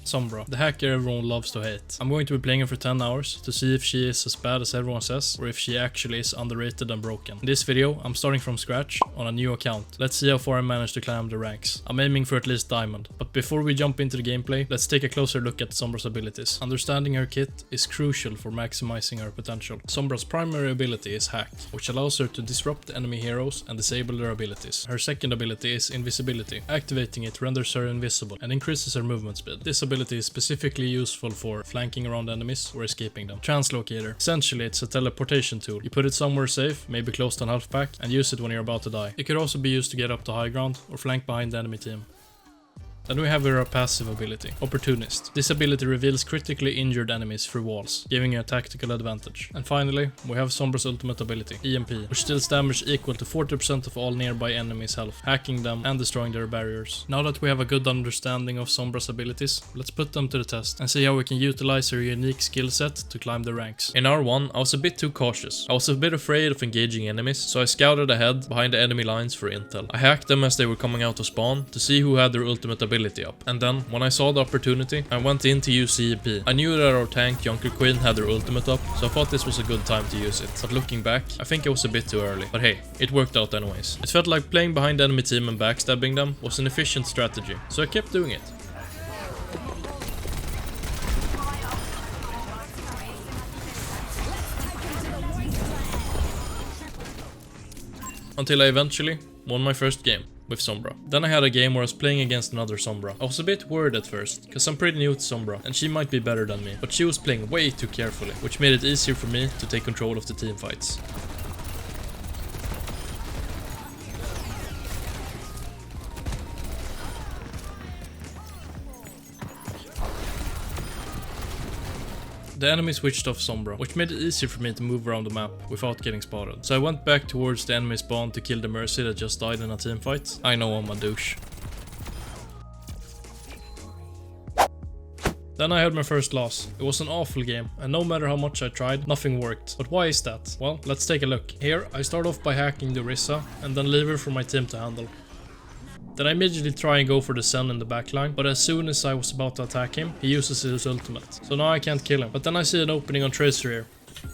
Sombra, the hacker everyone loves to hate. I'm going to be playing her for 10 hours to see if she is as bad as everyone says or if she actually is underrated and broken. In this video, I'm starting from scratch on a new account. Let's see how far I manage to climb the ranks. I'm aiming for at least diamond. But before we jump into the gameplay, let's take a closer look at Sombra's abilities. Understanding her kit is crucial for maximizing her potential. Sombra's primary ability is Hack, which allows her to disrupt enemy heroes and disable their abilities. Her second ability is Invisibility. Activating it renders her invisible and increases her movement speed. This ability is specifically useful for flanking around enemies or escaping them. Translocator. Essentially, it's a teleportation tool. You put it somewhere safe, maybe close to an health pack, and use it when you're about to die. It could also be used to get up to high ground or flank behind the enemy team. Then we have her passive ability, Opportunist. This ability reveals critically injured enemies through walls, giving you a tactical advantage. And finally, we have Sombra's ultimate ability, EMP, which deals damage equal to 40% of all nearby enemies' health, hacking them and destroying their barriers. Now that we have a good understanding of Sombra's abilities, let's put them to the test and see how we can utilize her unique skill set to climb the ranks. In R1, I was a bit too cautious. I was a bit afraid of engaging enemies, so I scouted ahead behind the enemy lines for intel. I hacked them as they were coming out of spawn to see who had their ultimate ability up. And then, when I saw the opportunity, I went in to use EMP. I knew that our tank, Junker Queen, had their ultimate up, so I thought this was a good time to use it. But looking back, I think it was a bit too early. But hey, it worked out anyways. It felt like playing behind the enemy team and backstabbing them was an efficient strategy, so I kept doing it. Until I eventually won my first game with Sombra. Then I had a game where I was playing against another Sombra. I was a bit worried at first, cause I'm pretty new to Sombra and she might be better than me, but she was playing way too carefully, which made it easier for me to take control of the team fights. The enemy switched off Sombra, which made it easier for me to move around the map without getting spotted. So I went back towards the enemy spawn to kill the Mercy that just died in a teamfight. I know I'm a douche. Then I had my first loss. It was an awful game, and no matter how much I tried, nothing worked. But why is that? Well, let's take a look. Here, I start off by hacking the Orisa, and then leave her for my team to handle. Then I immediately try and go for the Zen in the backline, but as soon as I was about to attack him, he uses his ultimate. So now I can't kill him. But then I see an opening on Tracer here.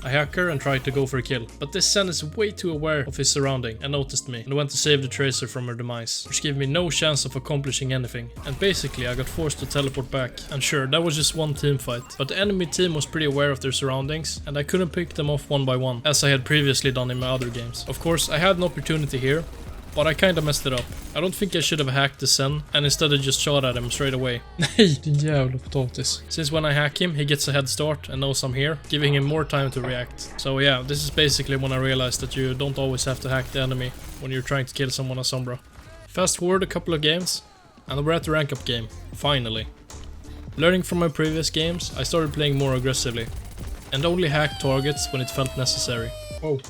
I hack her and try to go for a kill, but this Zen is way too aware of his surrounding and noticed me and went to save the Tracer from her demise, which gave me no chance of accomplishing anything. And basically I got forced to teleport back. And sure, that was just one team fight, but the enemy team was pretty aware of their surroundings and I couldn't pick them off one by one, as I had previously done in my other games. Of course, I had an opportunity here, but I kinda messed it up. I don't think I should have hacked the Zen and instead I just shot at him straight away. Nej, din jävla potatis. Since when I hack him, he gets a head start and knows I'm here, giving him more time to react. So yeah, this is basically when I realized that you don't always have to hack the enemy when you're trying to kill someone on Sombra. Fast forward a couple of games, and we're at the rank up game, finally. Learning from my previous games, I started playing more aggressively, and only hacked targets when it felt necessary. Oh.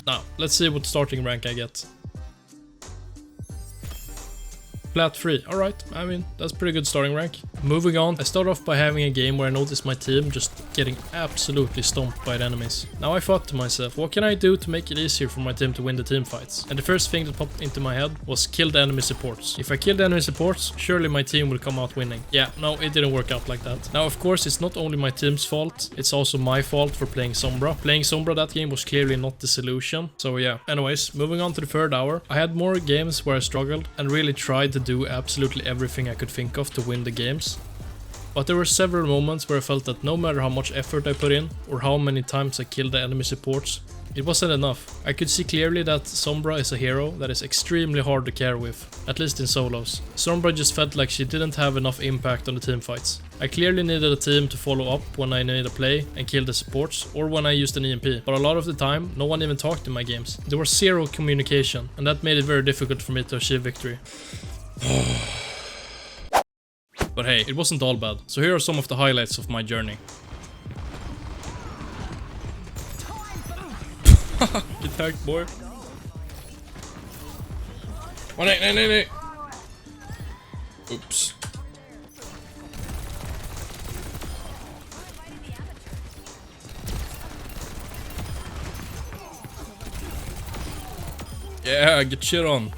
Now, let's see what starting rank I get. Plat 3, alright, I mean, that's pretty good starting rank. Moving on, I start off by having a game where I noticed my team just getting absolutely stomped by the enemies. Now I thought to myself, what can I do to make it easier for my team to win the team fights? And the first thing that popped into my head was kill the enemy supports. If I kill the enemy supports, surely my team will come out winning. Yeah, no, it didn't work out like that. Now of course, it's not only my team's fault, it's also my fault for playing Sombra. Playing Sombra that game was clearly not the solution. So yeah, anyways, moving on to the third hour, I had more games where I struggled and really tried to do absolutely everything I could think of to win the games. But there were several moments where I felt that no matter how much effort I put in, or how many times I killed the enemy supports, it wasn't enough. I could see clearly that Sombra is a hero that is extremely hard to carry with, at least in solos. Sombra just felt like she didn't have enough impact on the team fights. I clearly needed a team to follow up when I made a play and kill the supports, or when I used an EMP, but a lot of the time no one even talked in my games. There was zero communication, and that made it very difficult for me to achieve victory. But hey, it wasn't all bad, so here are some of the highlights of my journey. Get hacked, boy. Oh, no. Oops. Yeah, get shit on.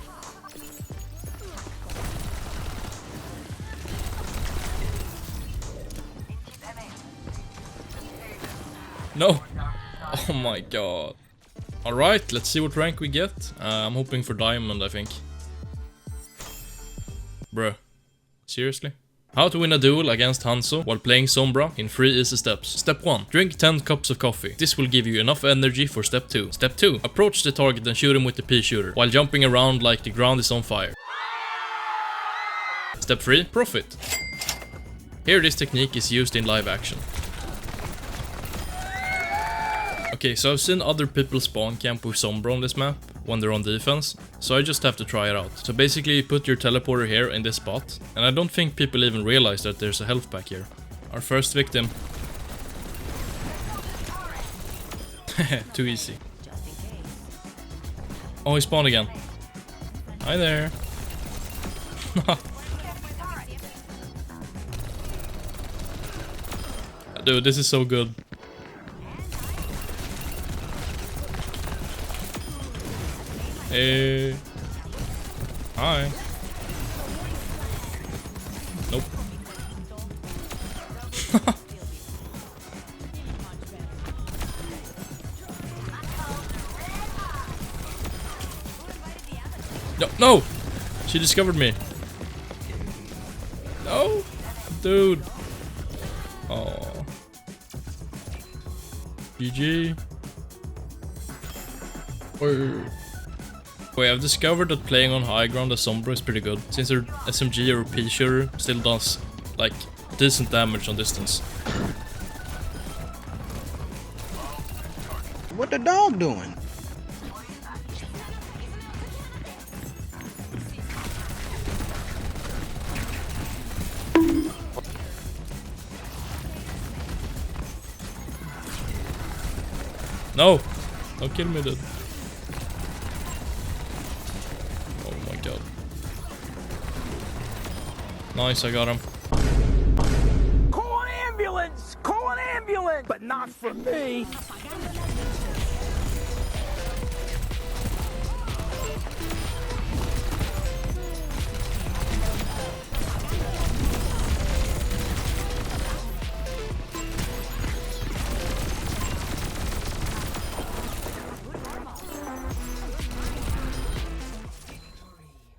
No. Oh my god. Alright, let's see what rank we get. I'm hoping for diamond, I think. Bruh. Seriously? How to win a duel against Hanzo while playing Sombra in 3 easy steps. Step 1. Drink 10 cups of coffee. This will give you enough energy for step 2. Step 2. Approach the target and shoot him with the pea shooter while jumping around like the ground is on fire. Step 3. Profit. Here this technique is used in live action. Okay, so I've seen other people spawn camp with Sombra on this map when they're on defense, so I just have to try it out. So basically you put your teleporter here in this spot, and I don't think people even realize that there's a health pack here. Our first victim. Too easy. Oh, he spawned again. Hi there. Dude, this is so good. Hey. Hi. Nope. No! She discovered me. No! Dude. Oh. GG. Wait, I've discovered that playing on high ground as Sombra is pretty good, since her SMG or pea shooter still does, like, decent damage on distance. What the dog doing? No! Don't kill me, dude. Oh my god. Nice, I got him. Call an ambulance! Call an ambulance! But not for me!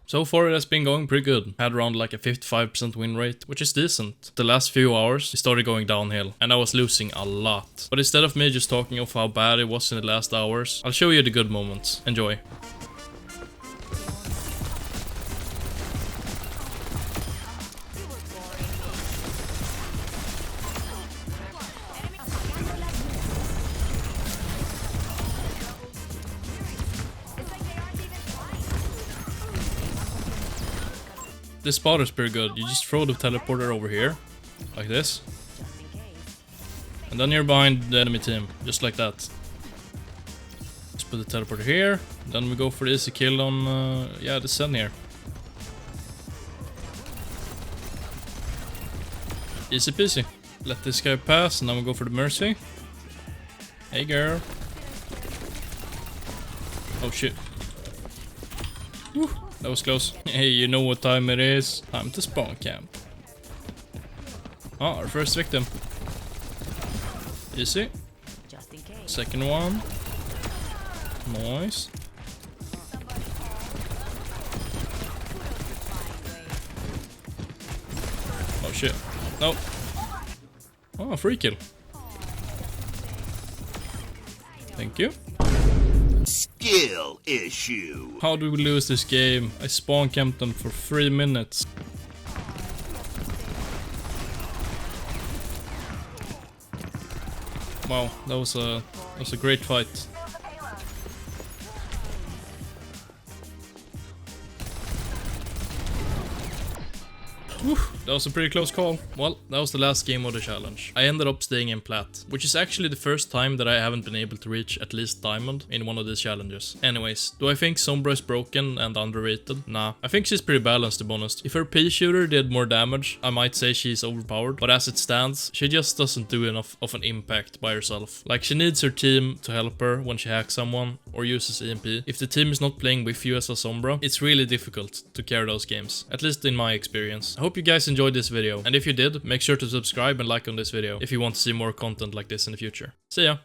So far it has been going pretty good. Had around like a 55% win rate, which is decent. The last few hours it started going downhill and I was losing a lot. But instead of me just talking of how bad it was in the last hours, I'll show you the good moments. Enjoy. This spot is pretty good. You just throw the teleporter over here, like this. And then you're behind the enemy team, just like that. Just put the teleporter here. Then we go for the easy kill on, yeah, the sun here. Easy peasy. Let this guy pass and then we go for the mercy. Hey girl. Oh shit. Woo. That was close. Hey, you know what time it is? Time to spawn camp. Oh, our first victim. Easy. Second one. Nice. Oh shit. No. Oh, free kill. Thank you. Skill issue. How do we lose this game? I spawn camped them for 3 minutes. Wow, that was a great fight. Whew, that was a pretty close call. Well, that was the last game of the challenge. I ended up staying in plat, which is actually the first time that I haven't been able to reach at least diamond in one of these challenges. Anyways, do I think Sombra is broken and underrated? Nah, I think she's pretty balanced to be honest. If her P shooter did more damage, I might say she's overpowered, but as it stands, she just doesn't do enough of an impact by herself. Like, she needs her team to help her when she hacks someone or uses EMP. If the team is not playing with you as a Sombra, it's really difficult to carry those games, at least in my experience. I hope you guys enjoyed this video, and if you did, make sure to subscribe and like on this video if you want to see more content like this in the future. See ya!